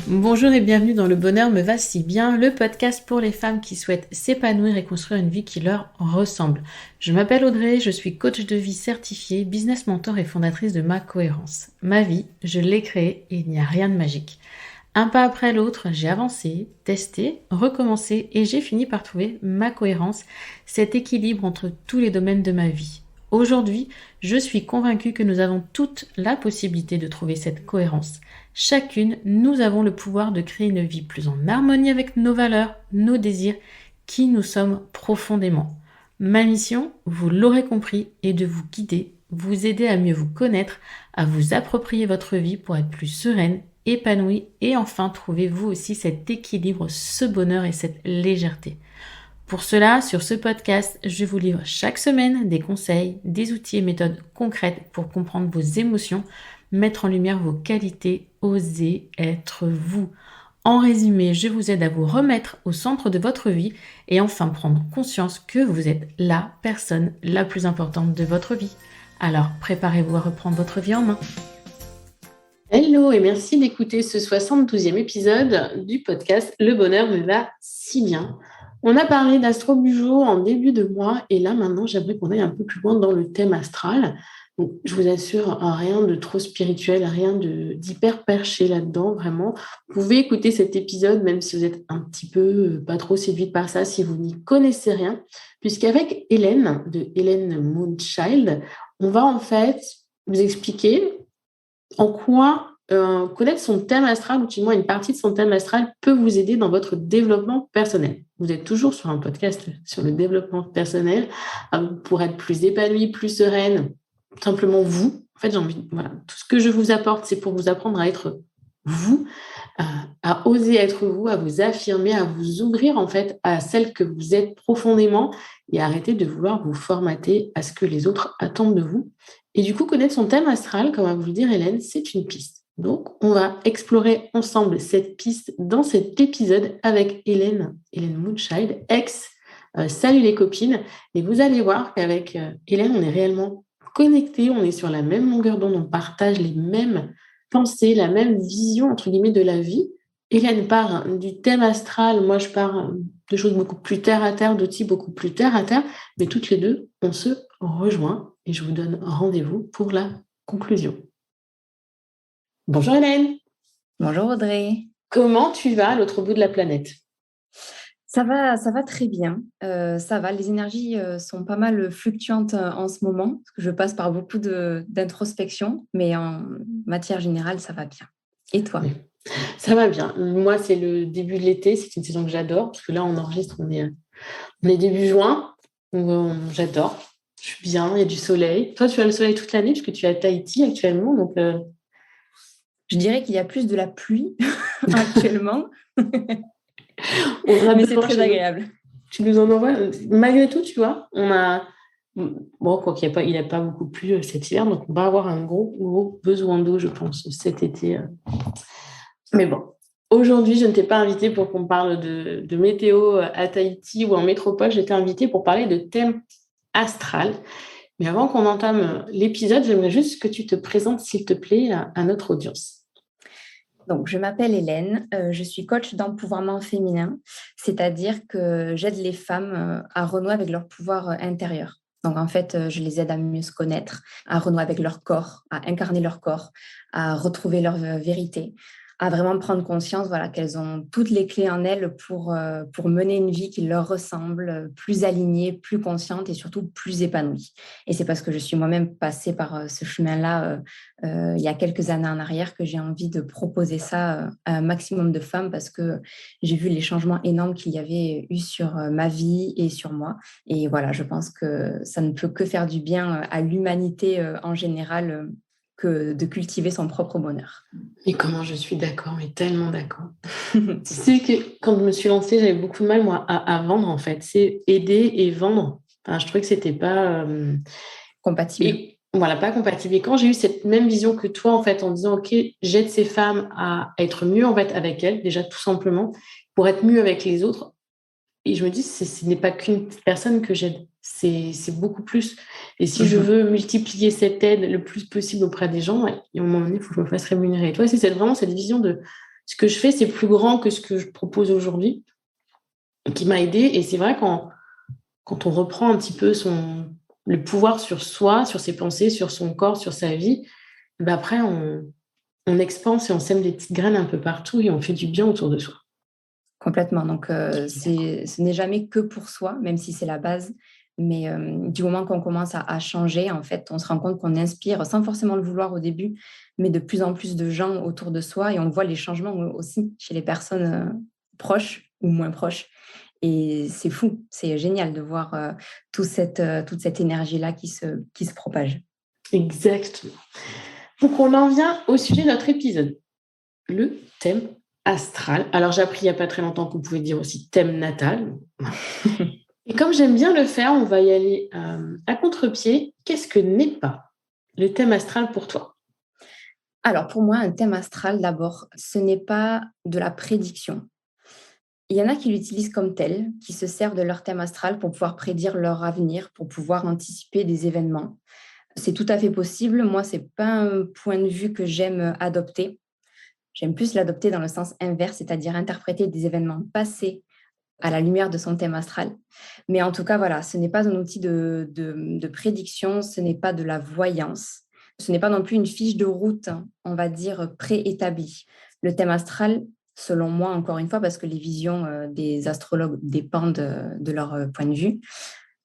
Bonjour et bienvenue dans Le Bonheur me va si bien, le podcast pour les femmes qui souhaitent s'épanouir et construire une vie qui leur ressemble. Je m'appelle Audrey, je suis coach de vie certifiée, business mentor et fondatrice de Ma Cohérence. Ma vie, je l'ai créée et il n'y a rien de magique. Un pas après l'autre, j'ai avancé, testé, recommencé et j'ai fini par trouver ma cohérence, cet équilibre entre tous les domaines de ma vie. Aujourd'hui, je suis convaincue que nous avons toute la possibilité de trouver cette cohérence. Chacune, nous avons le pouvoir de créer une vie plus en harmonie avec nos valeurs, nos désirs, qui nous sommes profondément. Ma mission, vous l'aurez compris, est de vous guider, vous aider à mieux vous connaître, à vous approprier votre vie pour être plus sereine, épanouie et enfin trouver vous aussi cet équilibre, ce bonheur et cette légèreté. Pour cela, sur ce podcast, je vous livre chaque semaine des conseils, des outils et méthodes concrètes pour comprendre vos émotions, mettre en lumière vos qualités, oser être vous. En résumé, je vous aide à vous remettre au centre de votre vie et enfin prendre conscience que vous êtes la personne la plus importante de votre vie. Alors, préparez-vous à reprendre votre vie en main. Hello et merci d'écouter ce 72e épisode du podcast Le Bonheur me va si bien. On a parlé d'Astro Bujo en début de mois et là maintenant j'aimerais qu'on aille un peu plus loin dans le thème astral. Donc, je vous assure, rien de trop spirituel, rien d'hyper perché là-dedans, vraiment. Vous pouvez écouter cet épisode même si vous êtes un petit peu pas trop séduite par ça, si vous n'y connaissez rien, puisqu'avec Hélène, de Hélène Moonchild, on va en fait vous expliquer en quoi connaître son thème astral, ou du moins une partie de son thème astral, peut vous aider dans votre développement personnel. Vous êtes toujours sur un podcast sur le développement personnel pour être plus épanouie, plus sereine, simplement vous. En fait, j'ai envie, voilà, tout ce que je vous apporte, c'est pour vous apprendre à être vous, à oser être vous, à vous affirmer, à vous ouvrir en fait à celle que vous êtes profondément et arrêter de vouloir vous formater à ce que les autres attendent de vous. Et du coup, connaître son thème astral, comme va vous le dire Hélène, c'est une piste. Donc, on va explorer ensemble cette piste dans cet épisode avec Hélène Moonchild, ex Salut les copines. Et vous allez voir qu'avec Hélène, on est réellement connectés, on est sur la même longueur d'onde, on partage les mêmes pensées, la même vision, entre guillemets, de la vie. Hélène part du thème astral, moi je pars de choses beaucoup plus terre à terre, d'outils beaucoup plus terre à terre, mais toutes les deux, on se rejoint et je vous donne rendez-vous pour la conclusion. Bonjour Hélène. Bonjour Audrey. Comment tu vas à l'autre bout de la planète? Ça va très bien. Ça va, les énergies sont pas mal fluctuantes en ce moment, parce que je passe par beaucoup d'introspection, mais en matière générale, ça va bien. Et toi? Oui. Ça va bien. Moi, c'est le début de l'été, c'est une saison que j'adore, parce que là, on enregistre, on est début juin, donc j'adore. Je suis bien, il y a du soleil. Toi, tu as le soleil toute l'année, puisque tu es à Tahiti actuellement, donc Je dirais qu'il y a plus de la pluie actuellement, on a mais c'est besoin très chez nous. agréable. Tu nous en envoies. Malgré tout, tu vois, on a. Bon, quoi qu'il n'y a pas beaucoup plu cet hiver, donc on va avoir un gros besoin d'eau, je pense, cet été. Mais bon, aujourd'hui, je ne t'ai pas invitée pour qu'on parle de météo à Tahiti ou en métropole. Je t'ai invitée pour parler de thème astral. Mais avant qu'on entame l'épisode, j'aimerais juste que tu te présentes, s'il te plaît, à notre audience. Donc, je m'appelle Hélène, je suis coach d'empouvoirment féminin, c'est-à-dire que j'aide les femmes à renouer avec leur pouvoir intérieur. Donc, en fait, je les aide à mieux se connaître, à renouer avec leur corps, à incarner leur corps, à retrouver leur vérité, à vraiment prendre conscience, voilà, qu'elles ont toutes les clés en elles pour mener une vie qui leur ressemble, plus alignée, plus consciente et surtout plus épanouie. Et c'est parce que je suis moi-même passée par ce chemin-là il y a quelques années en arrière que j'ai envie de proposer ça à un maximum de femmes parce que j'ai vu les changements énormes qu'il y avait eu sur ma vie et sur moi. Et voilà, je pense que ça ne peut que faire du bien à l'humanité en général que de cultiver son propre bonheur. Et comment je suis d'accord, mais tellement d'accord. Tu sais que quand je me suis lancée, j'avais beaucoup de mal, moi, à vendre, en fait. C'est aider et vendre. Enfin, je trouvais que c'était pas... Compatible. Et voilà, pas compatible. Et quand j'ai eu cette même vision que toi, en fait, en disant, OK, j'aide ces femmes à être mieux, en fait, avec elles, déjà, tout simplement, pour être mieux avec les autres. Et je me dis, ce n'est pas qu'une personne que j'aide, c'est beaucoup plus. Et si je veux multiplier cette aide le plus possible auprès des gens, ouais, et à un moment donné, il faut que je me fasse rémunérer. Et toi, c'est vraiment cette vision de ce que je fais, c'est plus grand que ce que je propose aujourd'hui, qui m'a aidée. Et c'est vrai, quand on reprend un petit peu le pouvoir sur soi, sur ses pensées, sur son corps, sur sa vie, ben après, on expanse et on sème des petites graines un peu partout et on fait du bien autour de soi. Complètement. Donc, ce n'est jamais que pour soi, même si c'est la base. Mais du moment qu'on commence à changer, en fait, on se rend compte qu'on inspire, sans forcément le vouloir au début, mais de plus en plus de gens autour de soi. Et on voit les changements aussi chez les personnes proches ou moins proches. Et c'est fou, c'est génial de voir toute cette énergie-là qui se propage. Exactement. Donc, on en vient au sujet de notre épisode, le thème astral. Alors, j'ai appris il n'y a pas très longtemps qu'on pouvait dire aussi thème natal. Et comme j'aime bien le faire, on va y aller à contre-pied. Qu'est-ce que n'est pas le thème astral pour toi? Alors, pour moi, un thème astral, d'abord, ce n'est pas de la prédiction. Il y en a qui l'utilisent comme tel, qui se servent de leur thème astral pour pouvoir prédire leur avenir, pour pouvoir anticiper des événements. C'est tout à fait possible. Moi, c'est pas un point de vue que j'aime adopter. J'aime plus l'adopter dans le sens inverse, c'est-à-dire interpréter des événements passés à la lumière de son thème astral. Mais en tout cas, voilà, ce n'est pas un outil de prédiction, ce n'est pas de la voyance, ce n'est pas non plus une fiche de route, hein, on va dire, préétablie. Le thème astral, selon moi, encore une fois, parce que les visions des astrologues dépendent de leur point de vue,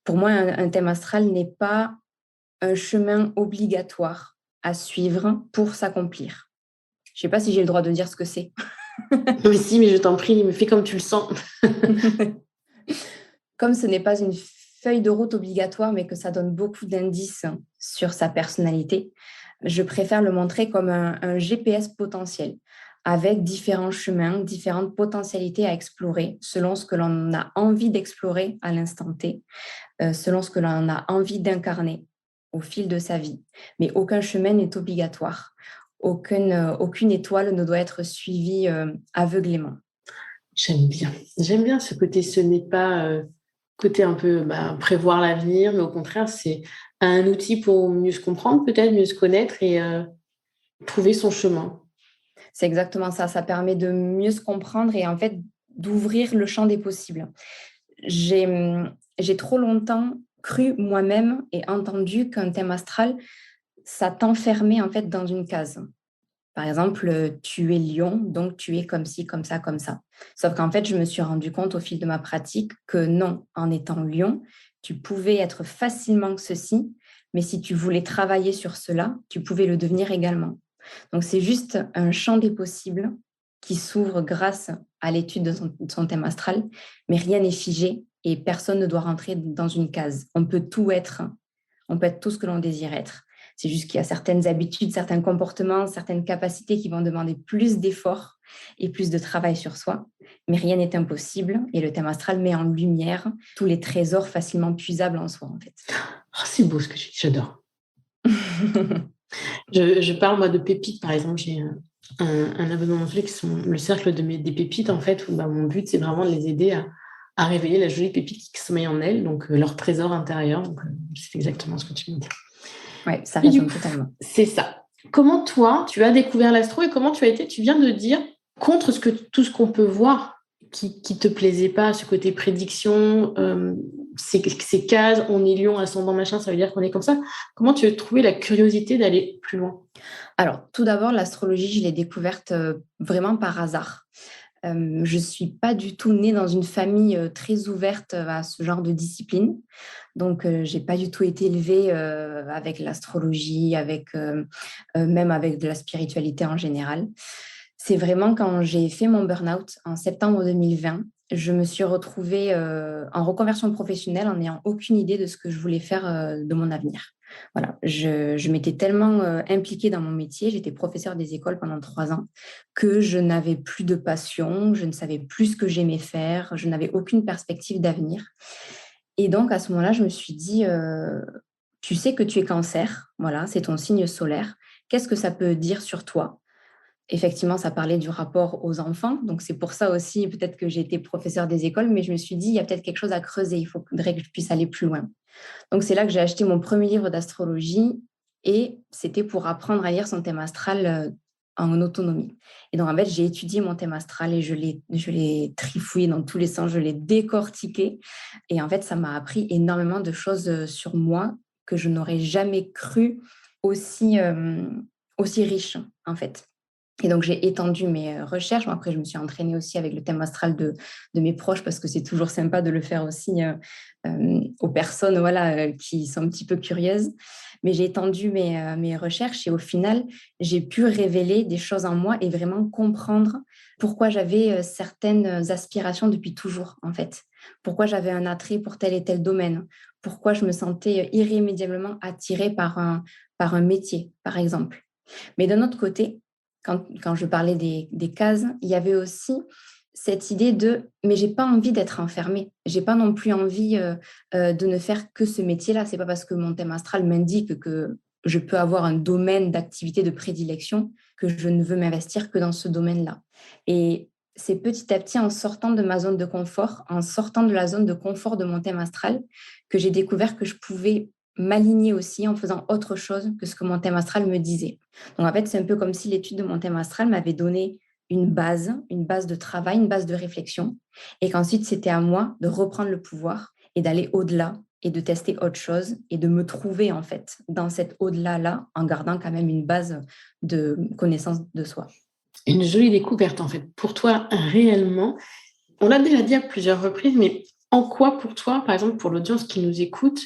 pour moi, un thème astral n'est pas un chemin obligatoire à suivre pour s'accomplir. Je ne sais pas si j'ai le droit de dire ce que c'est. Mais si, mais je t'en prie, mais fais comme tu le sens. Comme ce n'est pas une feuille de route obligatoire, mais que ça donne beaucoup d'indices sur sa personnalité, je préfère le montrer comme un GPS potentiel, avec différents chemins, différentes potentialités à explorer, selon ce que l'on a envie d'explorer à l'instant T, selon ce que l'on a envie d'incarner au fil de sa vie. Mais aucun chemin n'est obligatoire. Aucune étoile ne doit être suivie aveuglément. J'aime bien. J'aime bien ce côté, ce n'est pas côté un peu prévoir l'avenir, mais au contraire, c'est un outil pour mieux se comprendre, peut-être mieux se connaître et trouver son chemin. C'est exactement ça. Ça permet de mieux se comprendre et en fait d'ouvrir le champ des possibles. J'ai trop longtemps cru moi-même et entendu qu'un thème astral, ça t'enfermait en fait dans une case. Par exemple, tu es lion, donc tu es comme ci, comme ça, comme ça. Sauf qu'en fait, je me suis rendu compte au fil de ma pratique que non, en étant lion, tu pouvais être facilement ceci, mais si tu voulais travailler sur cela, tu pouvais le devenir également. Donc, c'est juste un champ des possibles qui s'ouvre grâce à l'étude de son thème astral, mais rien n'est figé et personne ne doit rentrer dans une case. On peut tout être, on peut être tout ce que l'on désire être. C'est juste qu'il y a certaines habitudes, certains comportements, certaines capacités qui vont demander plus d'efforts et plus de travail sur soi. Mais rien n'est impossible et le thème astral met en lumière tous les trésors facilement puisables en soi, en fait. Oh, c'est beau ce que tu dis, j'adore. Je parle, moi, de pépites, par exemple. J'ai un abonnement Netflix, le cercle des pépites, en fait, où mon but, c'est vraiment de les aider à révéler la jolie pépite qui sommeille en elles, donc leur trésor intérieur. Donc, c'est exactement ce que tu me dis. Oui, ça Et du résonne coup, totalement. c'est ça. Comment toi, tu as découvert l'astro et comment tu as été, tu viens de dire, contre tout ce qu'on peut voir qui te plaisait pas, ce côté prédiction, ces cases, on est lion, ascendant, machin, ça veut dire qu'on est comme ça. Comment tu as trouvé la curiosité d'aller plus loin? Alors, tout d'abord, l'astrologie, je l'ai découverte vraiment par hasard. Je ne suis pas du tout née dans une famille très ouverte à ce genre de discipline. Donc, je n'ai pas du tout été élevée avec l'astrologie, même avec de la spiritualité en général. C'est vraiment quand j'ai fait mon burn-out en septembre 2020, je me suis retrouvée en reconversion professionnelle en n'ayant aucune idée de ce que je voulais faire de mon avenir. Voilà, je m'étais tellement impliquée dans mon métier, j'étais professeure des écoles pendant 3 ans, que je n'avais plus de passion, je ne savais plus ce que j'aimais faire, je n'avais aucune perspective d'avenir. Et donc, à ce moment-là, je me suis dit, tu sais que tu es cancer, voilà, c'est ton signe solaire. Qu'est-ce que ça peut dire sur toi? Effectivement, ça parlait du rapport aux enfants. Donc, c'est pour ça aussi, peut-être que j'ai été professeure des écoles, mais je me suis dit, il y a peut-être quelque chose à creuser. Il faudrait que je puisse aller plus loin. Donc, c'est là que j'ai acheté mon premier livre d'astrologie et c'était pour apprendre à lire son thème astral en autonomie. Et donc, en fait, j'ai étudié mon thème astral et je l'ai trifouillé dans tous les sens, je l'ai décortiqué. Et en fait, ça m'a appris énormément de choses sur moi que je n'aurais jamais cru aussi riches, en fait. Et donc, j'ai étendu mes recherches. Bon, après, je me suis entraînée aussi avec le thème astral de mes proches parce que c'est toujours sympa de le faire aussi aux personnes voilà, qui sont un petit peu curieuses. Mais j'ai étendu mes recherches et au final, j'ai pu révéler des choses en moi et vraiment comprendre pourquoi j'avais certaines aspirations depuis toujours, en fait. Pourquoi j'avais un attrait pour tel et tel domaine. Pourquoi je me sentais irrémédiablement attirée par un métier, par exemple. Mais d'un autre côté, quand je parlais des cases, il y avait aussi cette idée de mais j'ai pas envie d'être enfermée. J'ai pas non plus envie de ne faire que ce métier-là. C'est pas parce que mon thème astral m'indique que je peux avoir un domaine d'activité de prédilection que je ne veux m'investir que dans ce domaine-là. Et c'est petit à petit en sortant de ma zone de confort, en sortant de la zone de confort de mon thème astral, que j'ai découvert que je pouvais m'aligner aussi en faisant autre chose que ce que mon thème astral me disait. Donc, en fait, c'est un peu comme si l'étude de mon thème astral m'avait donné une base de travail, une base de réflexion, et qu'ensuite, c'était à moi de reprendre le pouvoir et d'aller au-delà et de tester autre chose et de me trouver, en fait, dans cet au-delà-là, en gardant quand même une base de connaissance de soi. Une jolie découverte, en fait. Pour toi, réellement, on l'a déjà dit à plusieurs reprises, mais en quoi, pour toi, par exemple, pour l'audience qui nous écoute,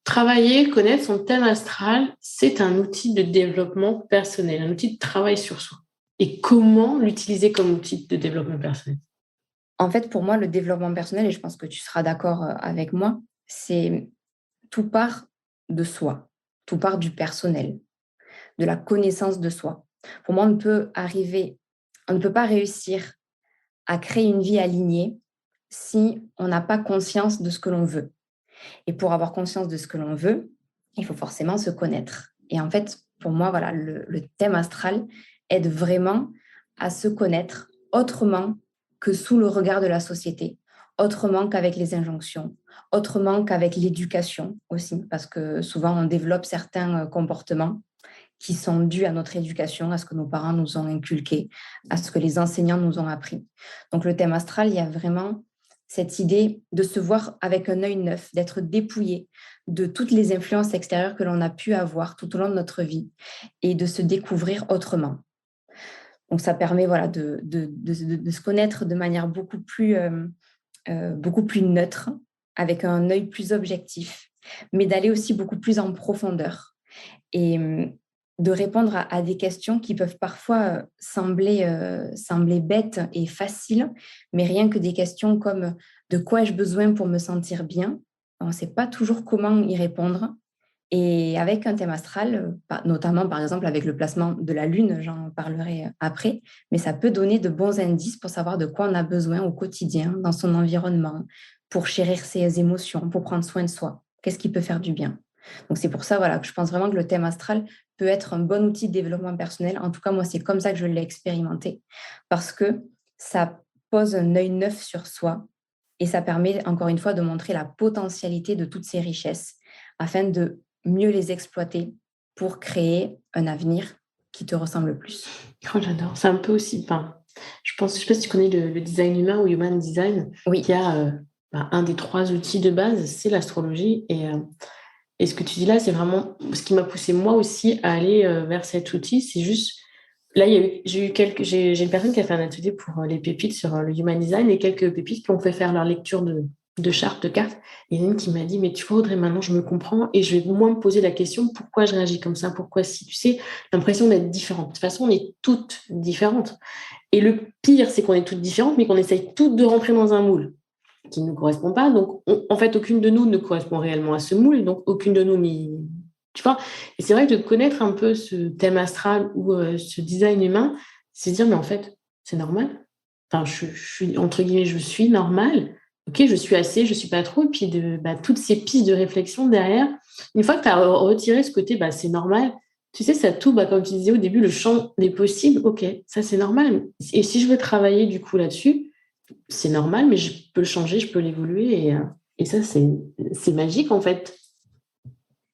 travailler, connaître son thème astral, c'est un outil de développement personnel, un outil de travail sur soi. Et comment l'utiliser comme outil de développement personnel? En fait, pour moi, le développement personnel, et je pense que tu seras d'accord avec moi, c'est tout part de soi, tout part du personnel, de la connaissance de soi. Pour moi, on ne peut pas réussir à créer une vie alignée si on n'a pas conscience de ce que l'on veut. Et pour avoir conscience de ce que l'on veut, il faut forcément se connaître. Et en fait, pour moi, voilà, le thème astral aide vraiment à se connaître autrement que sous le regard de la société, autrement qu'avec les injonctions, autrement qu'avec l'éducation aussi, parce que souvent on développe certains comportements qui sont dus à notre éducation, à ce que nos parents nous ont inculqué, à ce que les enseignants nous ont appris. Donc le thème astral, il y a vraiment cette idée de se voir avec un œil neuf, d'être dépouillé de toutes les influences extérieures que l'on a pu avoir tout au long de notre vie et de se découvrir autrement. Donc ça permet voilà, de se connaître de manière beaucoup plus neutre, avec un œil plus objectif, mais d'aller aussi beaucoup plus en profondeur. Et de répondre à des questions qui peuvent parfois sembler bêtes et faciles, mais rien que des questions comme de quoi ai-je besoin pour me sentir bien? On ne sait pas toujours comment y répondre. Et avec un thème astral, notamment par exemple avec le placement de la Lune, j'en parlerai après, mais ça peut donner de bons indices pour savoir de quoi on a besoin au quotidien, dans son environnement, pour chérir ses émotions, pour prendre soin de soi. Qu'est-ce qui peut faire du bien? Donc c'est pour ça voilà, que je pense vraiment que le thème astral peut être un bon outil de développement personnel. En tout cas, moi, c'est comme ça que je l'ai expérimenté, parce que ça pose un œil neuf sur soi et ça permet, encore une fois, de montrer la potentialité de toutes ces richesses afin de mieux les exploiter pour créer un avenir qui te ressemble le plus. Oh, j'adore. C'est un peu aussi, je sais pas si tu connais le design humain ou human design, Oui, qui a un des 3 outils de base, c'est l'astrologie. Et ce que tu dis là, c'est vraiment ce qui m'a poussé moi aussi à aller vers cet outil. C'est juste, là, j'ai une personne qui a fait un atelier pour les pépites sur le human design et quelques pépites qui ont fait faire leur lecture de chartes, de cartes. Et il y en a une qui m'a dit, mais tu vois, Audrey, maintenant je me comprends et je vais moins me poser la question, pourquoi je réagis comme ça, pourquoi si, tu sais, l'impression d'être différente. De toute façon, on est toutes différentes. Et le pire, c'est qu'on est toutes différentes, mais qu'on essaye toutes de rentrer dans un moule qui ne nous correspond pas. Donc, en fait, aucune de nous ne correspond réellement à ce moule. Donc, aucune de nous, tu vois. Et c'est vrai que de connaître un peu ce thème astral ou ce design humain, c'est se dire, mais en fait, c'est normal. Enfin, je suis, entre guillemets, je suis normale. Ok, je suis assez, je suis pas trop. Et puis, toutes ces pistes de réflexion derrière, une fois que tu as retiré ce côté, c'est normal, tu sais, ça tout, comme tu disais au début, le champ des possibles, ok, ça c'est normal. Et si je veux travailler du coup là-dessus, c'est normal, mais je peux le changer, je peux l'évoluer. Et ça, c'est magique en fait.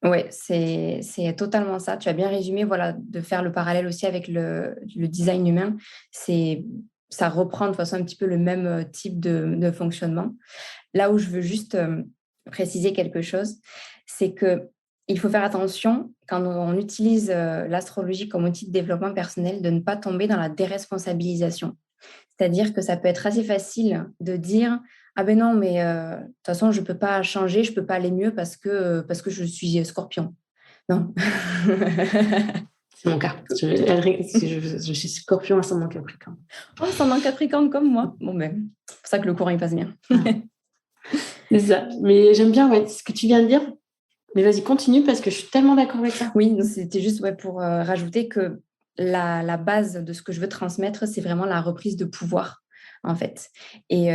Ouais, c'est totalement ça. Tu as bien résumé, voilà, de faire le parallèle aussi avec le design humain. C'est, ça reprend de toute façon un petit peu le même type de fonctionnement. Là où je veux juste préciser quelque chose, c'est que il faut faire attention quand on utilise l'astrologie comme outil de développement personnel de ne pas tomber dans la déresponsabilisation. C'est-à-dire que ça peut être assez facile de dire ah ben non, mais de toute façon, je ne peux pas changer, je ne peux pas aller mieux parce que je suis scorpion. Non. C'est mon cas. Je suis scorpion ascendant Capricorne. Oh, ascendant Capricorne comme moi. Bon, ben, c'est pour ça que le courant, il passe bien. C'est ça. Mais j'aime bien ce que tu viens de dire. Mais vas-y, continue parce que je suis tellement d'accord avec ça. Oui, c'était juste pour rajouter que la base de ce que je veux transmettre, c'est vraiment la reprise de pouvoir, en fait. Et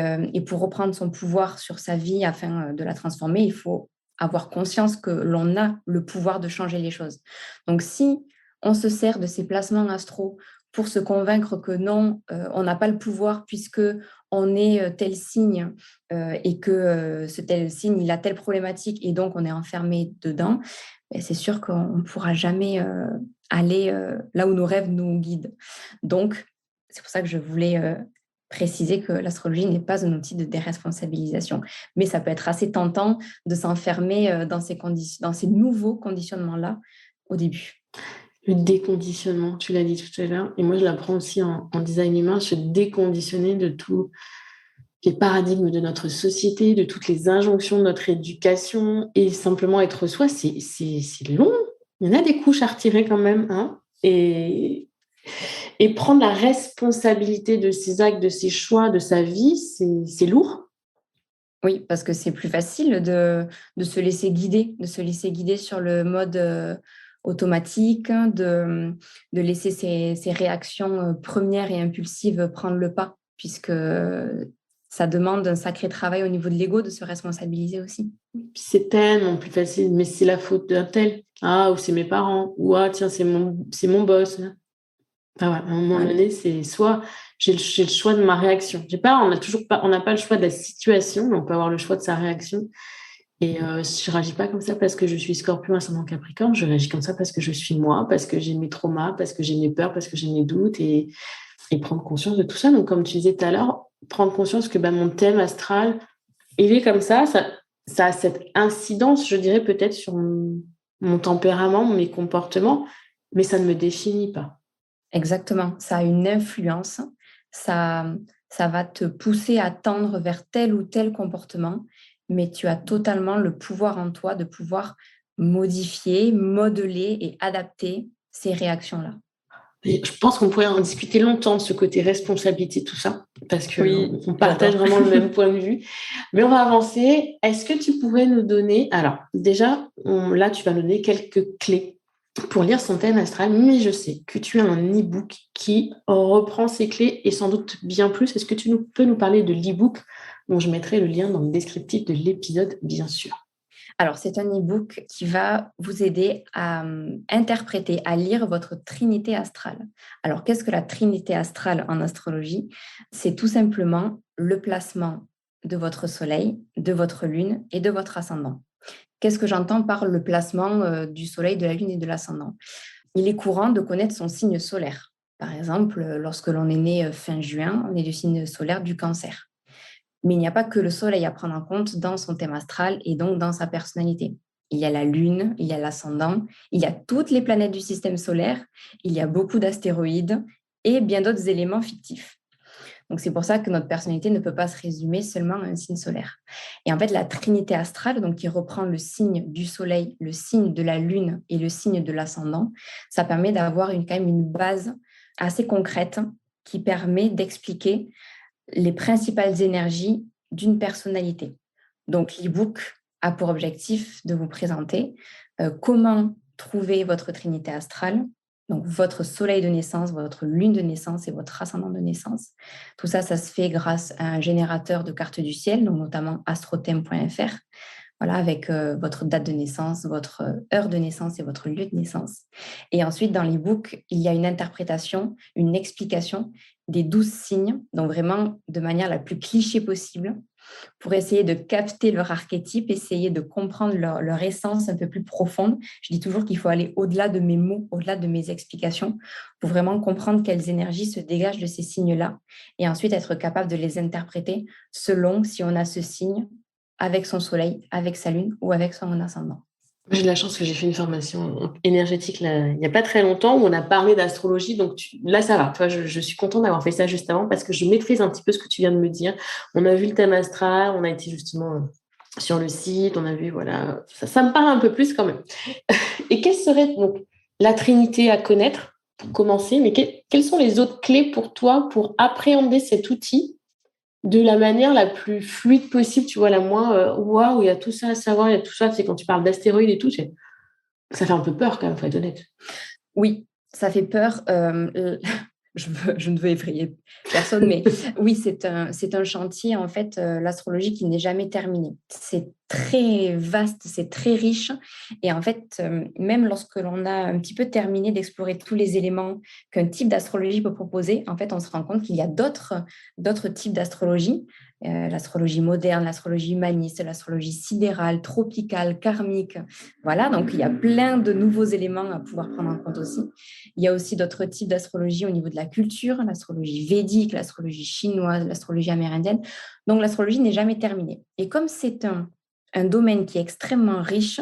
pour reprendre son pouvoir sur sa vie afin de la transformer, il faut avoir conscience que l'on a le pouvoir de changer les choses. Donc, si on se sert de ces placements astro pour se convaincre que non, on n'a pas le pouvoir puisque on est tel signe et que ce tel signe, il a telle problématique et donc on est enfermé dedans, ben, c'est sûr qu'on ne pourra jamais aller là où nos rêves nous guident. Donc, c'est pour ça que je voulais préciser que l'astrologie n'est pas un outil de déresponsabilisation. Mais ça peut être assez tentant de s'enfermer dans ces nouveaux conditionnements-là au début. Le déconditionnement, tu l'as dit tout à l'heure. Et moi, je l'apprends aussi en design humain, se déconditionner de tous les paradigmes de notre société, de toutes les injonctions de notre éducation. Et simplement être soi, c'est long. Il y en a des couches à retirer quand même. Hein, et prendre la responsabilité de ses actes, de ses choix, de sa vie, c'est lourd. Oui, parce que c'est plus facile de se laisser guider sur le mode automatique, de laisser ses réactions premières et impulsives prendre le pas, puisque ça demande un sacré travail au niveau de l'ego de se responsabiliser aussi. Puis c'est tellement plus facile, mais c'est la faute d'un tel. Ah, ou c'est mes parents. Ou ah, tiens, c'est mon boss. Enfin, ouais, à un moment Ouais. donné, c'est soit j'ai le choix de ma réaction. On n'a pas le choix de la situation, mais on peut avoir le choix de sa réaction. Et je réagis pas comme ça parce que je suis Scorpion ascendant Capricorne. Je réagis comme ça parce que je suis moi, parce que j'ai mes traumas, parce que j'ai mes peurs, parce que j'ai mes doutes et prendre conscience de tout ça. Donc, comme tu disais tout à l'heure, prendre conscience que mon thème astral, il est comme ça a cette incidence, je dirais, peut-être sur mon tempérament, mes comportements, mais ça ne me définit pas. Exactement, ça a une influence, ça, ça va te pousser à tendre vers tel ou tel comportement, mais tu as totalement le pouvoir en toi de pouvoir modifier, modeler et adapter ces réactions-là. Et je pense qu'on pourrait en discuter longtemps de ce côté responsabilité, tout ça, parce Oui, qu'on partage j'adore. vraiment le même point de vue. Mais on va avancer. Est-ce que tu pourrais nous donner, alors déjà, là, tu vas nous donner quelques clés pour lire son thème astral, mais je sais que tu as un e-book qui reprend ces clés et sans doute bien plus. Est-ce que peux nous parler de l'e-book dont je mettrai le lien dans le descriptif de l'épisode, bien sûr. Alors, c'est un e-book qui va vous aider à interpréter, à lire votre trinité astrale. Alors, qu'est-ce que la trinité astrale en astrologie? C'est tout simplement le placement de votre soleil, de votre lune et de votre ascendant. Qu'est-ce que j'entends par le placement du soleil, de la lune et de l'ascendant? Il est courant de connaître son signe solaire. Par exemple, lorsque l'on est né fin juin, on est du signe solaire du cancer. Mais il n'y a pas que le soleil à prendre en compte dans son thème astral et donc dans sa personnalité. Il y a la lune, il y a l'ascendant, il y a toutes les planètes du système solaire, il y a beaucoup d'astéroïdes et bien d'autres éléments fictifs. Donc c'est pour ça que notre personnalité ne peut pas se résumer seulement à un signe solaire. Et en fait, la trinité astrale, donc qui reprend le signe du soleil, le signe de la lune et le signe de l'ascendant, ça permet d'avoir quand même une base assez concrète qui permet d'expliquer les principales énergies d'une personnalité. Donc l'e-book a pour objectif de vous présenter comment trouver votre trinité astrale, donc votre soleil de naissance, votre lune de naissance et votre ascendant de naissance. Tout ça, ça se fait grâce à un générateur de cartes du ciel, donc notamment astrothème.fr, voilà, avec votre date de naissance, votre heure de naissance et votre lieu de naissance. Et ensuite, dans l'e-book, il y a une interprétation, une explication des 12 signes, donc vraiment de manière la plus cliché possible, pour essayer de capter leur archétype, essayer de comprendre leur essence un peu plus profonde. Je dis toujours qu'il faut aller au-delà de mes mots, au-delà de mes explications, pour vraiment comprendre quelles énergies se dégagent de ces signes-là et ensuite être capable de les interpréter selon si on a ce signe avec son soleil, avec sa lune ou avec son ascendant. J'ai de la chance que j'ai fait une formation énergétique là, il n'y a pas très longtemps où on a parlé d'astrologie. Donc là, ça va. Tu vois, je suis contente d'avoir fait ça juste avant parce que je maîtrise un petit peu ce que tu viens de me dire. On a vu le thème astral, on a été justement sur le site, on a vu, voilà, ça me parle un peu plus quand même. Et quelle serait donc la trinité à connaître pour commencer, mais quelles sont les autres clés pour toi pour appréhender cet outil de la manière la plus fluide possible, tu vois, la moins waouh, il y a tout ça à savoir, il y a tout ça, c'est quand tu parles d'astéroïdes et tout, ça fait un peu peur quand même, faut être honnête. Oui, ça fait peur. Je ne veux effrayer personne, mais oui, c'est un chantier, en fait, l'astrologie qui n'est jamais terminé. C'est très vaste, c'est très riche. Et en fait, même lorsque l'on a un petit peu terminé d'explorer tous les éléments qu'un type d'astrologie peut proposer, en fait, on se rend compte qu'il y a d'autres types d'astrologie. L'astrologie moderne, l'astrologie humaniste, l'astrologie sidérale, tropicale, karmique. Voilà, donc il y a plein de nouveaux éléments à pouvoir prendre en compte aussi. Il y a aussi d'autres types d'astrologie au niveau de la culture, l'astrologie védique, l'astrologie chinoise, l'astrologie amérindienne. Donc l'astrologie n'est jamais terminée. Et comme c'est un domaine qui est extrêmement riche,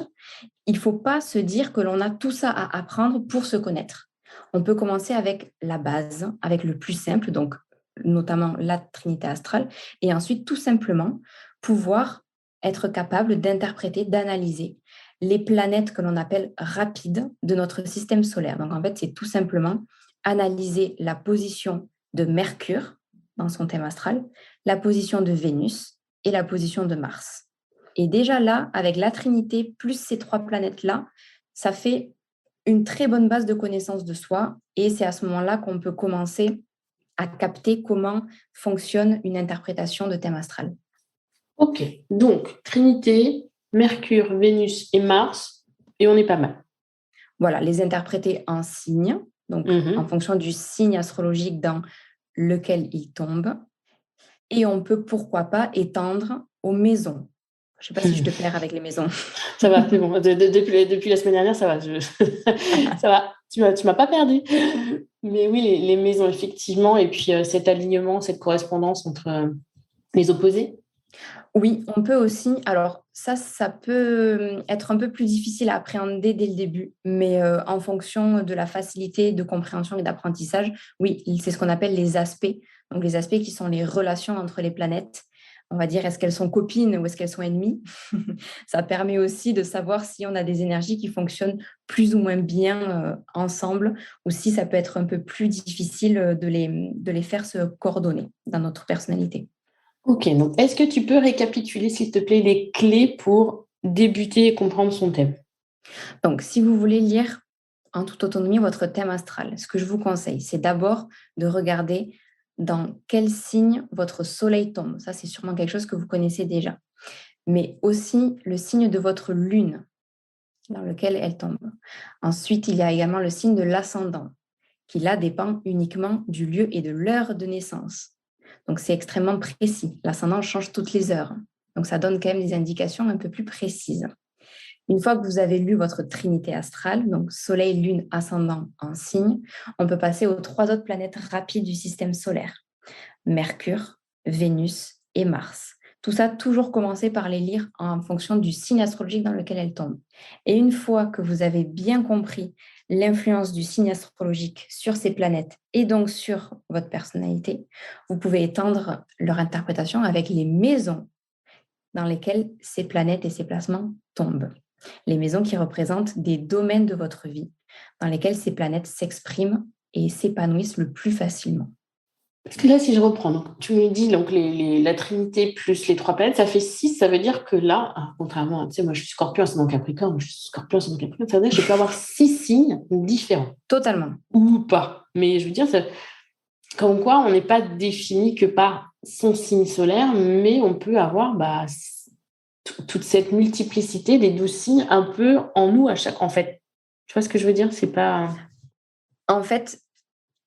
il ne faut pas se dire que l'on a tout ça à apprendre pour se connaître. On peut commencer avec la base, avec le plus simple, donc notamment la trinité astrale, et ensuite tout simplement pouvoir être capable d'interpréter, d'analyser les planètes que l'on appelle rapides de notre système solaire. Donc en fait, c'est tout simplement analyser la position de Mercure dans son thème astral, la position de Vénus et la position de Mars. Et déjà là, avec la Trinité plus ces trois planètes-là, ça fait une très bonne base de connaissance de soi. Et c'est à ce moment-là qu'on peut commencer à capter comment fonctionne une interprétation de thème astral. Ok, donc Trinité, Mercure, Vénus et Mars, et on est pas mal. Voilà, les interpréter en signes, donc en fonction du signe astrologique dans lequel ils tombent. Et on peut, pourquoi pas, étendre aux maisons. Je ne sais pas si je te perds avec les maisons. Ça va, c'est bon. Depuis la semaine dernière, ça va. Ça va. Tu m'as pas perdu. Mais oui, les maisons, effectivement. Et puis cet alignement, cette correspondance entre les opposés. Oui, on peut aussi. Alors, ça peut être un peu plus difficile à appréhender dès le début, mais en fonction de la facilité de compréhension et d'apprentissage, oui, c'est ce qu'on appelle les aspects. Donc, les aspects qui sont les relations entre les planètes. On va dire, est-ce qu'elles sont copines ou est-ce qu'elles sont ennemies? Ça permet aussi de savoir si on a des énergies qui fonctionnent plus ou moins bien ensemble ou si ça peut être un peu plus difficile de les faire se coordonner dans notre personnalité. Ok, donc est-ce que tu peux récapituler, s'il te plaît, les clés pour débuter et comprendre son thème? Donc, si vous voulez lire en toute autonomie votre thème astral, ce que je vous conseille, c'est d'abord de regarder dans quel signe votre soleil tombe. Ça, c'est sûrement quelque chose que vous connaissez déjà. Mais aussi le signe de votre lune dans lequel elle tombe. Ensuite, il y a également le signe de l'ascendant, qui là dépend uniquement du lieu et de l'heure de naissance. Donc, c'est extrêmement précis. L'ascendant change toutes les heures. Donc, ça donne quand même des indications un peu plus précises. Une fois que vous avez lu votre trinité astrale, donc Soleil, Lune, Ascendant en signe, on peut passer aux trois autres planètes rapides du système solaire. Mercure, Vénus et Mars. Tout ça, toujours commencer par les lire en fonction du signe astrologique dans lequel elles tombent. Et une fois que vous avez bien compris l'influence du signe astrologique sur ces planètes et donc sur votre personnalité, vous pouvez étendre leur interprétation avec les maisons dans lesquelles ces planètes et ces placements tombent. Les maisons qui représentent des domaines de votre vie dans lesquels ces planètes s'expriment et s'épanouissent le plus facilement. Parce que là, si je reprends, donc, tu me dis donc la Trinité plus les trois planètes, ça fait 6. Ça veut dire que là, contrairement à, tu sais, moi je suis Scorpion, ascendant Capricorne, je suis Scorpion, ascendant Capricorne, ça veut dire que je peux avoir 6 signes différents. Totalement. Ou pas. Mais je veux dire, comme quoi, on n'est pas défini que par son signe solaire, mais on peut avoir toute cette multiplicité des 12 signes un peu en nous à chaque. En fait, tu vois ce que je veux dire? C'est pas. En fait,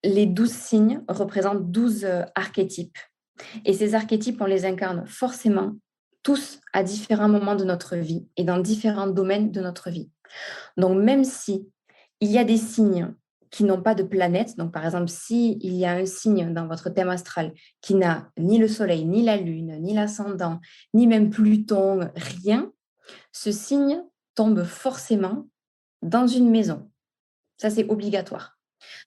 les 12 signes représentent 12 archétypes Et ces archétypes, on les incarne forcément tous à différents moments de notre vie et dans différents domaines de notre vie. Donc, même si il y a des signes qui n'ont pas de planète, donc par exemple, s'il y a un signe dans votre thème astral qui n'a ni le soleil, ni la lune, ni l'ascendant, ni même Pluton, rien, ce signe tombe forcément dans une maison. Ça, c'est obligatoire.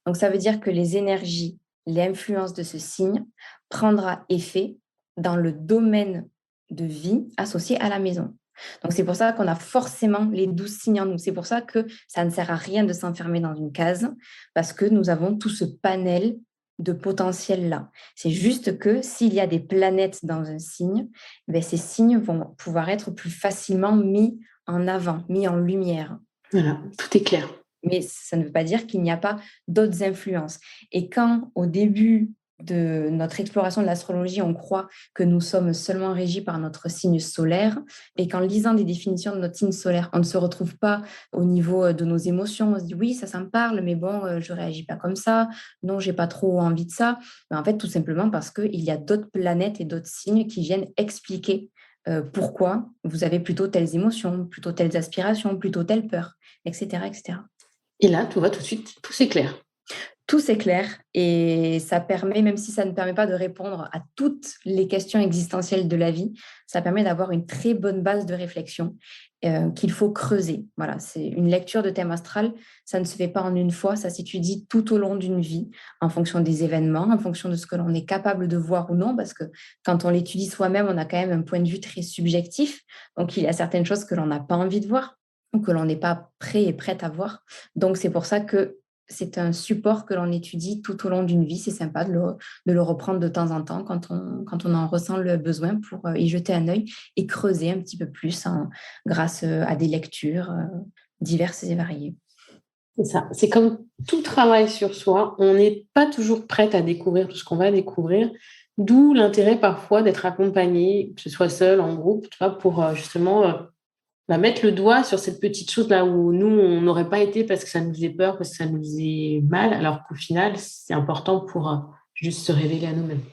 Donc, ça veut dire que les énergies, l'influence de ce signe prendra effet dans le domaine de vie associé à la maison. Donc, c'est pour ça qu'on a forcément les 12 signes en nous. C'est pour ça que ça ne sert à rien de s'enfermer dans une case, parce que nous avons tout ce panel de potentiel-là. C'est juste que s'il y a des planètes dans un signe, ben, ces signes vont pouvoir être plus facilement mis en avant, mis en lumière. Voilà, tout est clair. Mais ça ne veut pas dire qu'il n'y a pas d'autres influences. Et quand, au début de notre exploration de l'astrologie, on croit que nous sommes seulement régis par notre signe solaire, et qu'en lisant des définitions de notre signe solaire, on ne se retrouve pas au niveau de nos émotions, on se dit oui, ça me parle, mais bon, je ne réagis pas comme ça, non, j'ai pas trop envie de ça. Mais en fait, tout simplement parce qu'il y a d'autres planètes et d'autres signes qui viennent expliquer pourquoi vous avez plutôt telles émotions, plutôt telles aspirations, plutôt telle peur, etc., etc. Et là, tout va tout de suite, tout s'éclaire. Tout s'éclaire et ça permet, même si ça ne permet pas de répondre à toutes les questions existentielles de la vie, ça permet d'avoir une très bonne base de réflexion qu'il faut creuser. Voilà, c'est une lecture de thème astral, ça ne se fait pas en une fois, ça s'étudie tout au long d'une vie, en fonction des événements, en fonction de ce que l'on est capable de voir ou non, parce que quand on l'étudie soi-même, on a quand même un point de vue très subjectif, donc il y a certaines choses que l'on n'a pas envie de voir ou que l'on n'est pas prêt et prête à voir. Donc c'est pour ça que c'est un support que l'on étudie tout au long d'une vie. C'est sympa de le reprendre de temps en temps quand on en ressent le besoin pour y jeter un œil et creuser un petit peu plus grâce à des lectures diverses et variées. C'est ça. C'est comme tout travail sur soi. On n'est pas toujours prête à découvrir tout ce qu'on va découvrir. D'où l'intérêt parfois d'être accompagné, que ce soit seul, en groupe, tu vois, pour justement mettre le doigt sur cette petite chose là où nous, on n'aurait pas été parce que ça nous faisait peur, parce que ça nous faisait mal, alors qu'au final, c'est important pour juste se révéler à nous-mêmes.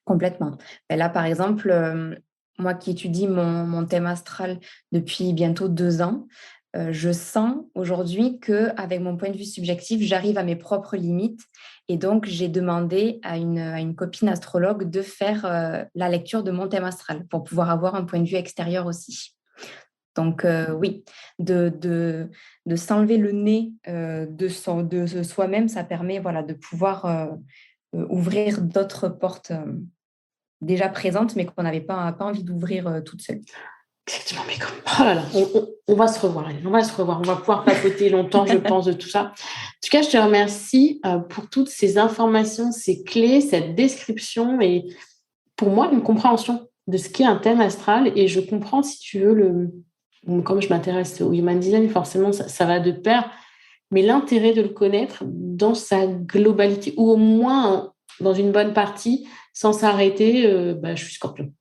Complètement. Et là, par exemple, moi qui étudie mon thème astral depuis bientôt 2 ans, je sens aujourd'hui qu'avec mon point de vue subjectif, j'arrive à mes propres limites. Et donc, j'ai demandé à une copine astrologue de faire la lecture de mon thème astral pour pouvoir avoir un point de vue extérieur aussi. Donc, oui, de s'enlever le nez de soi-même, ça permet voilà, de pouvoir ouvrir d'autres portes déjà présentes, mais qu'on n'avait pas envie d'ouvrir toute seule. Exactement, mais comme... Oh là là, on va se revoir, Hélène, on va se revoir. On va pouvoir papoter longtemps, je pense, de tout ça. En tout cas, je te remercie pour toutes ces informations, ces clés, cette description et pour moi, une compréhension de ce qu'est un thème astral. Et je comprends, si tu veux, comme je m'intéresse au human design, forcément, ça va de pair. Mais l'intérêt de le connaître dans sa globalité, ou au moins dans une bonne partie, sans s'arrêter, je suis Scorpion.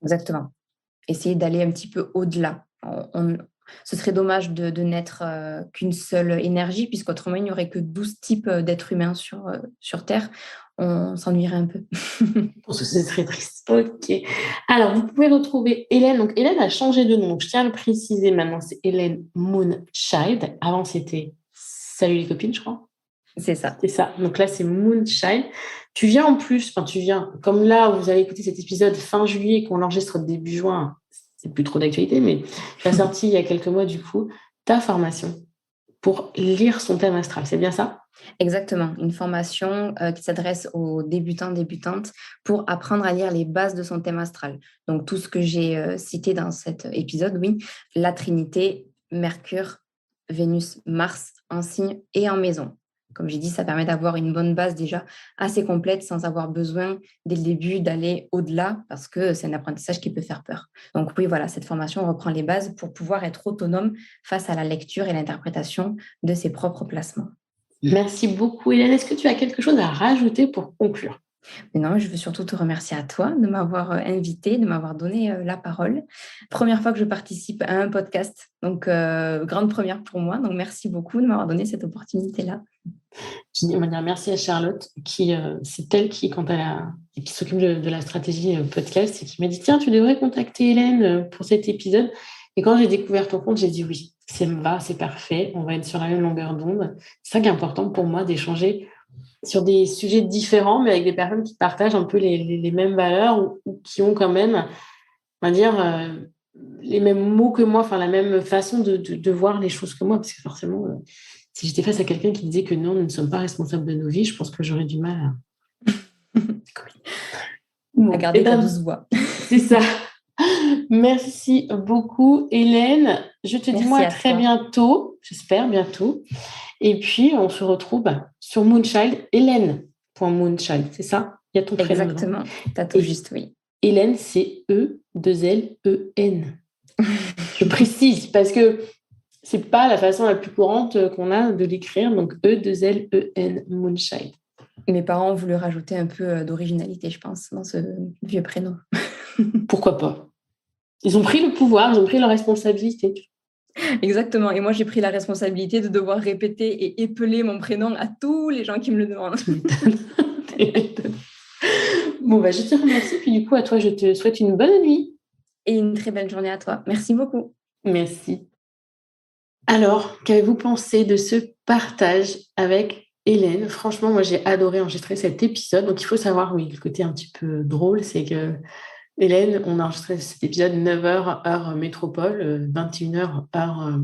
Exactement. Essayer d'aller un petit peu au-delà. Ce serait dommage de n'être qu'une seule énergie, puisqu'autrement, il n'y aurait que 12 types d'êtres humains sur Terre. On s'ennuierait un peu. Parce que c'est très triste. Ok. Alors, vous pouvez retrouver Hélène. Donc, Hélène a changé de nom. Je tiens à le préciser maintenant. C'est Hélène Moonchild. Avant, c'était Salut les copines, je crois. C'est ça. C'est ça. Donc là, c'est Moonchild. Tu viens en plus, comme là, vous avez écouté cet épisode fin juillet qu'on enregistre début juin. C'est plus trop d'actualité, mais tu as sorti il y a quelques mois, du coup, ta formation pour lire son thème astral. C'est bien ça? Exactement, une formation qui s'adresse aux débutants, débutantes pour apprendre à lire les bases de son thème astral. Donc, tout ce que j'ai cité dans cet épisode, oui, la Trinité, Mercure, Vénus, Mars en signe et en maison. Comme j'ai dit, ça permet d'avoir une bonne base déjà assez complète sans avoir besoin dès le début d'aller au-delà parce que c'est un apprentissage qui peut faire peur. Donc oui, voilà, cette formation reprend les bases pour pouvoir être autonome face à la lecture et l'interprétation de ses propres placements. Merci beaucoup, Hélène. Est-ce que tu as quelque chose à rajouter pour conclure? Mais non, je veux surtout te remercier à toi de m'avoir invitée, de m'avoir donné la parole. Première fois que je participe à un podcast, donc grande première pour moi. Donc merci beaucoup de m'avoir donné cette opportunité-là. Puis on va dire merci à Charlotte, qui c'est elle qui, qui s'occupe de la stratégie podcast, et qui m'a dit tiens, tu devrais contacter Hélène pour cet épisode. Et quand j'ai découvert ton compte, j'ai dit oui, c'est parfait, on va être sur la même longueur d'onde. C'est ça qui est important pour moi, d'échanger sur des sujets différents, mais avec des personnes qui partagent un peu les mêmes valeurs ou qui ont quand même, on va dire, les mêmes mots que moi, enfin la même façon de voir les choses que moi, parce que forcément, si j'étais face à quelqu'un qui disait que non, nous ne sommes pas responsables de nos vies, je pense que j'aurais du mal à garder ta douce voix. C'est ça. Merci beaucoup, Hélène. Je te dis moi à très bientôt, j'espère bientôt. Et puis, on se retrouve sur Moonchild, Hélène.Moonchild, c'est ça? Il y a ton prénom. Exactement, tu as tout juste, oui. Hélène, c'est E2LEN. Je précise, parce que c'est pas la façon la plus courante qu'on a de l'écrire, donc E2LEN, Moonchild. Mes parents ont voulu rajouter un peu d'originalité, je pense, dans ce vieux prénom. Pourquoi pas? Ils ont pris le pouvoir, ils ont pris leur responsabilité. Exactement. Et moi, j'ai pris la responsabilité de devoir répéter et épeler mon prénom à tous les gens qui me le demandent. Bon, je te remercie. Puis du coup, à toi, je te souhaite une bonne nuit. Et une très belle journée à toi. Merci beaucoup. Merci. Alors, qu'avez-vous pensé de ce partage avec Hélène? Franchement, moi, j'ai adoré enregistrer cet épisode. Donc, il faut savoir, oui, le côté un petit peu drôle, c'est que Hélène, on a enregistré cet épisode 9h, heure métropole, 21h, heure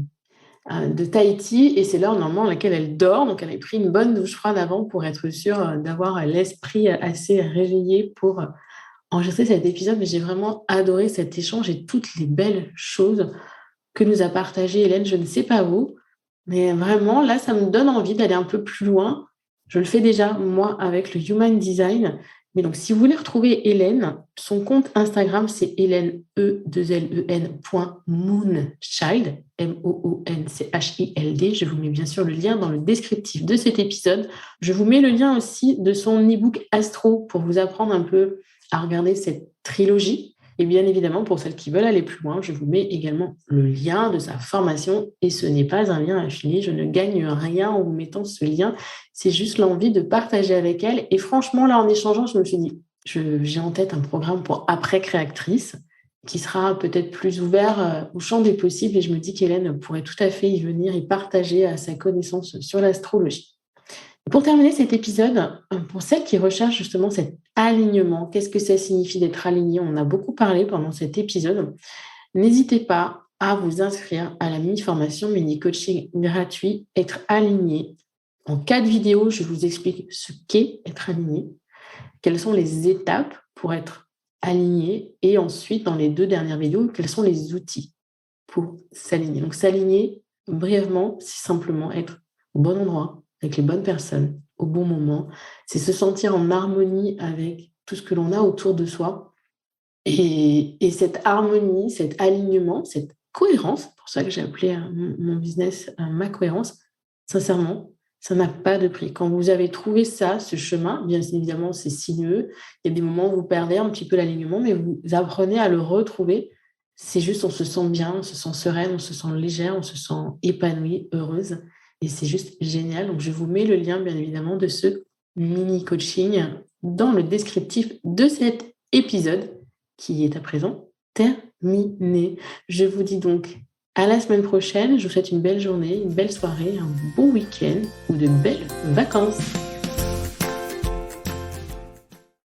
de Tahiti, et c'est l'heure normalement à laquelle elle dort. Donc, elle a pris une bonne douche froide avant pour être sûre d'avoir l'esprit assez réveillé pour enregistrer cet épisode. Mais j'ai vraiment adoré cet échange et toutes les belles choses que nous a partagé Hélène. Je ne sais pas vous, mais vraiment, là, ça me donne envie d'aller un peu plus loin. Je le fais déjà, moi, avec le Human Design. Mais donc, si vous voulez retrouver Hélène, son compte Instagram, c'est Hélène, E2LEN.Moonchild, MOONCHILD. Je vous mets bien sûr le lien dans le descriptif de cet épisode. Je vous mets le lien aussi de son e-book Astro pour vous apprendre un peu à regarder cette trilogie. Et bien évidemment, pour celles qui veulent aller plus loin, je vous mets également le lien de sa formation. Et ce n'est pas un lien infini. Je ne gagne rien en vous mettant ce lien. C'est juste l'envie de partager avec elle. Et franchement, là, en échangeant, je me suis dit, j'ai en tête un programme pour après-créatrice qui sera peut-être plus ouvert au champ des possibles. Et je me dis qu'Hélène pourrait tout à fait y venir et partager sa connaissance sur l'astrologie. Pour terminer cet épisode, pour celles qui recherchent justement cet alignement, qu'est-ce que ça signifie d'être aligné? On en a beaucoup parlé pendant cet épisode. N'hésitez pas à vous inscrire à la mini-formation, mini-coaching gratuit, être aligné. En 4 vidéos, je vous explique ce qu'est être aligné, quelles sont les étapes pour être aligné, et ensuite, dans les 2 dernières vidéos, quels sont les outils pour s'aligner. Donc, s'aligner, brièvement, c'est simplement être au bon endroit, avec les bonnes personnes, au bon moment. C'est se sentir en harmonie avec tout ce que l'on a autour de soi. Et cette harmonie, cet alignement, cette cohérence, c'est pour ça que j'ai appelé mon business ma cohérence, sincèrement, ça n'a pas de prix. Quand vous avez trouvé ça, ce chemin, bien évidemment, c'est sinueux. Il y a des moments où vous perdez un petit peu l'alignement, mais vous apprenez à le retrouver. C'est juste, on se sent bien, on se sent sereine, on se sent légère, on se sent épanouie, heureuse. Et c'est juste génial. Donc, je vous mets le lien, bien évidemment, de ce mini-coaching dans le descriptif de cet épisode qui est à présent terminé. Je vous dis donc à la semaine prochaine. Je vous souhaite une belle journée, une belle soirée, un bon week-end ou de belles vacances.